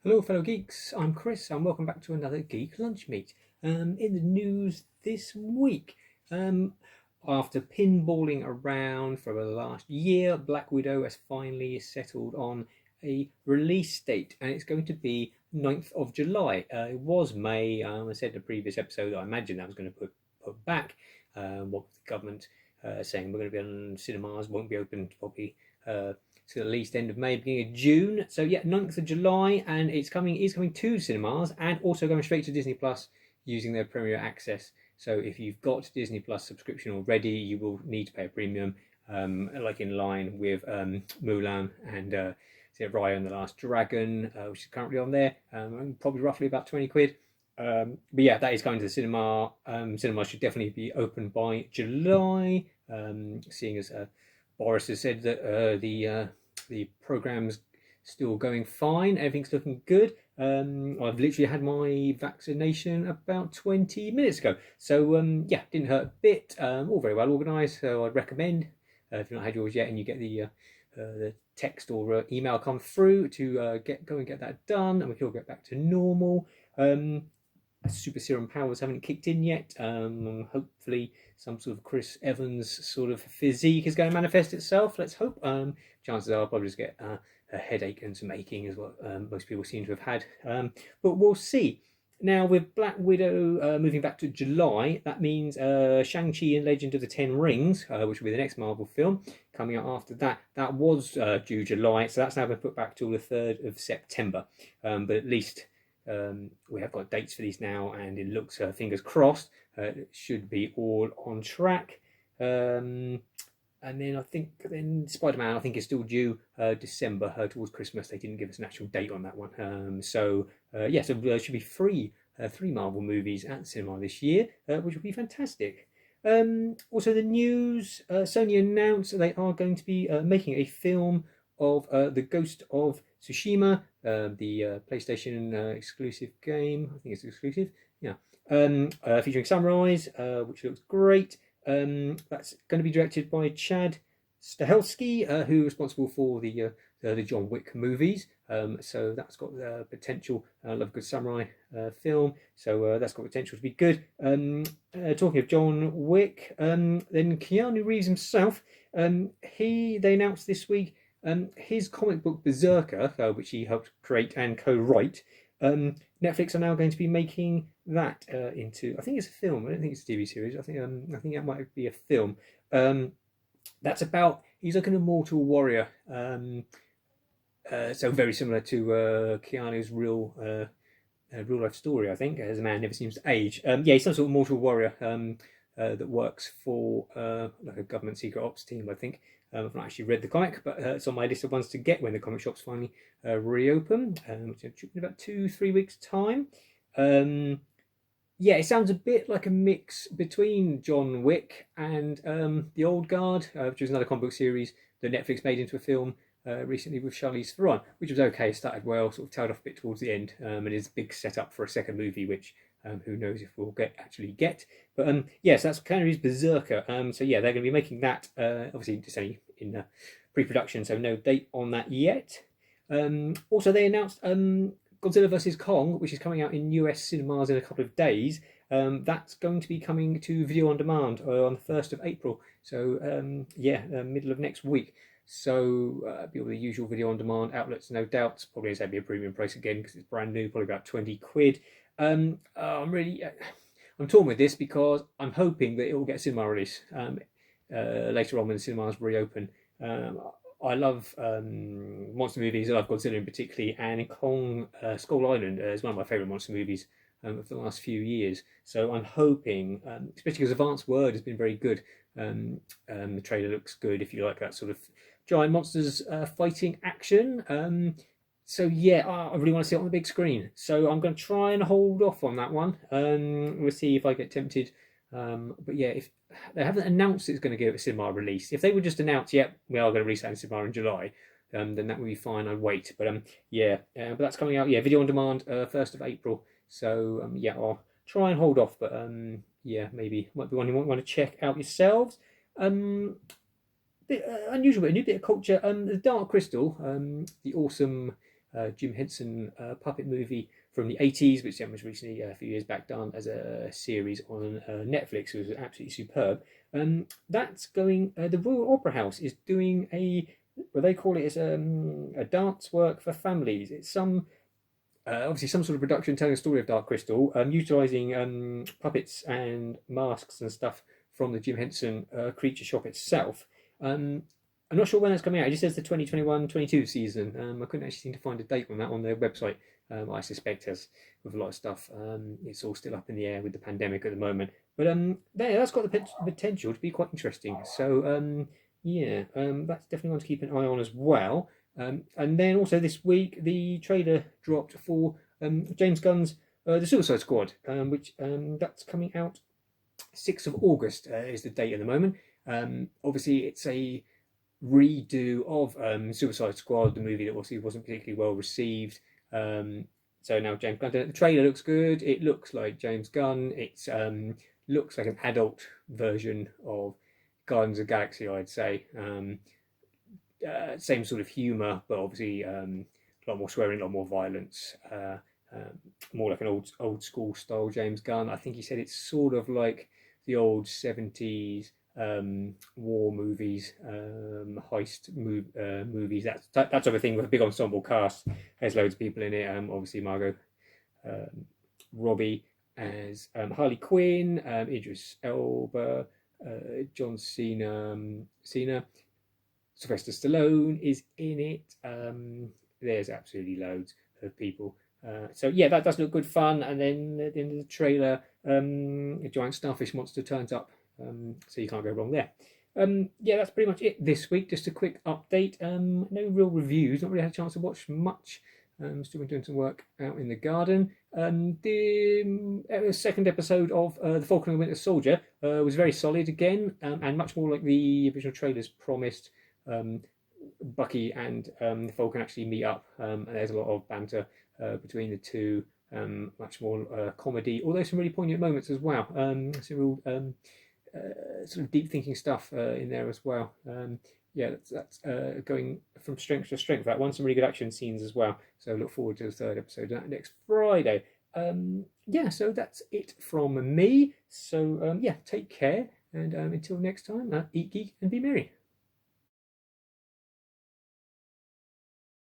Hello fellow geeks, I'm Chris and welcome back to another Geek Lunch Meet. In the news this week, after pinballing around for the last year, Black Widow has finally settled on a release date and it's going to be 9th of July. It was May. I said in the previous episode I imagine that was going to put back. What the government saying we're going to be on cinemas, won't be open probably to at least end of May, beginning of June. So yeah, 9th of July, and it's coming to cinemas and also going straight to Disney Plus using their Premier Access. So if you've got Disney Plus subscription already, you will need to pay a premium, like in line with Mulan and Raya and the Last Dragon, which is currently on there, probably roughly about 20 quid. But yeah, that is going to the cinema. Cinema should definitely be open by July, seeing as Boris has said that the program's still going fine. Everything's looking good. I've literally had my vaccination about 20 minutes ago. So yeah, didn't hurt a bit. All very well organised. So I'd recommend, if you've not had yours yet and you get the text or email come through, to go and get that done, and we can all get back to normal. Super serum powers haven't kicked in yet. Hopefully some sort of Chris Evans sort of physique is going to manifest itself. Let's hope. Chances are I'll probably just get a headache and some aching is what most people seem to have had. But we'll see. Now with Black Widow moving back to July, that means Shang-Chi and Legend of the Ten Rings, which will be the next Marvel film, coming out after that. That was due July, so that's now been put back till the 3rd of September. But at least we have got dates for these now, and it looks, fingers crossed, it should be all on track. And then I think Spider-Man, I think, is still due December, towards Christmas. They didn't give us an actual date on that one. So there should be three Marvel movies at the cinema this year, which will be fantastic. Also, the news: Sony announced they are going to be making a film of the Ghost of Tsushima, the PlayStation exclusive game. I think it's exclusive. Yeah. Featuring samurais, which looks great. That's going to be directed by Chad Stahelski, who is responsible for the John Wick movies. So that's got potential. I love a good samurai film, so that's got potential to be good. Talking of John Wick, then Keanu Reeves himself, they announced this week his comic book BRZRKR, which he helped create and co-write. Netflix are now going to be making that into, I think it's a film. I don't think it's a TV series. I think that might be a film. That's about, he's like an immortal warrior. So very similar to Keanu's real life story, I think. As a man never seems to age. Yeah, he's some sort of mortal warrior that works for like a government secret ops team, I think. I've not actually read the comic, but it's on my list of ones to get when the comic shops finally reopen, which in about 2-3 weeks' time. Yeah, it sounds a bit like a mix between John Wick and The Old Guard, which was another comic book series that Netflix made into a film recently with Charlize Theron, which was okay, started well, sort of tailed off a bit towards the end, and is a big setup for a second movie, which who knows if we'll actually get. But yes, that's kind of BRZRKR. So yeah, they're going to be making that. Obviously, just only in pre-production, so no date on that yet. Also, they announced Godzilla Vs Kong, which is coming out in US cinemas in a couple of days. That's going to be coming to video on demand on the 1st of April. So yeah, middle of next week. So be all the usual video on demand outlets, no doubt. Probably going to be a premium price again because it's brand new, probably about 20 quid. I'm torn with this because I'm hoping that it will get a cinema release later on when the cinemas reopen. I love monster movies. I love Godzilla in particular, and Kong Skull Island is one of my favourite monster movies of the last few years. So I'm hoping, especially because Advanced Word has been very good. The trailer looks good if you like that sort of giant monsters fighting action. So yeah, I really want to see it on the big screen. So I'm going to try and hold off on that one. We'll see if I get tempted. But yeah, if they haven't announced it's going to give a cinema release, if they would just announce, yeah, we are going to release that in cinema in July, then that would be fine. I'd wait. But yeah, but that's coming out. Yeah, video on demand, 1st of April. So yeah, I'll try and hold off. But yeah, maybe might be one you might want to check out yourselves. Bit unusual, but a new bit of culture. The Dark Crystal, the awesome Jim Henson puppet movie from the 80s, which was recently, a few years back, done as a series on Netflix. It was absolutely superb. That's going, the Royal Opera House is doing what they call it is a dance work for families. It's obviously some sort of production telling the story of Dark Crystal, utilising puppets and masks and stuff from the Jim Henson Creature Shop itself. I'm not sure when that's coming out. It just says the 2021-22 season. I couldn't actually seem to find a date on that on their website. I suspect, as with a lot of stuff, it's all still up in the air with the pandemic at the moment. But that's got the potential to be quite interesting. So that's definitely one to keep an eye on as well. And then also this week, the trailer dropped for James Gunn's The Suicide Squad, which that's coming out 6th of August is the date at the moment. Obviously, it's a redo of Suicide Squad, the movie that obviously wasn't particularly well received. So now James Gunn, the trailer looks good. It looks like James Gunn. It looks like an adult version of Guardians of the Galaxy, I'd say. Same sort of humour, but obviously a lot more swearing, a lot more violence. More like an old school style James Gunn. I think he said it's sort of like the old 70s war movies, heist movies, that sort of thing, with a big ensemble cast. There's loads of people in it. Obviously Margot Robbie as Harley Quinn, Idris Elba, John Cena, Sylvester Stallone is in it. There's absolutely loads of people. So yeah, that does look good fun. And then at the end of the trailer, a giant starfish monster turns up. So you can't go wrong there. That's pretty much it this week. Just a quick update. No real reviews. Not really had a chance to watch much. Still been doing some work out in the garden. The second episode of The Falcon and the Winter Soldier was very solid again, and much more like the original trailers promised. Bucky and the Falcon actually meet up, and there's a lot of banter between the two. Much more comedy, although some really poignant moments as well. Some real sort of deep thinking stuff in there as well. That's going from strength to strength. That one, some really good action scenes as well. So look forward to the third episode next Friday. So that's it from me. So take care, and until next time, eat, geek, and be merry.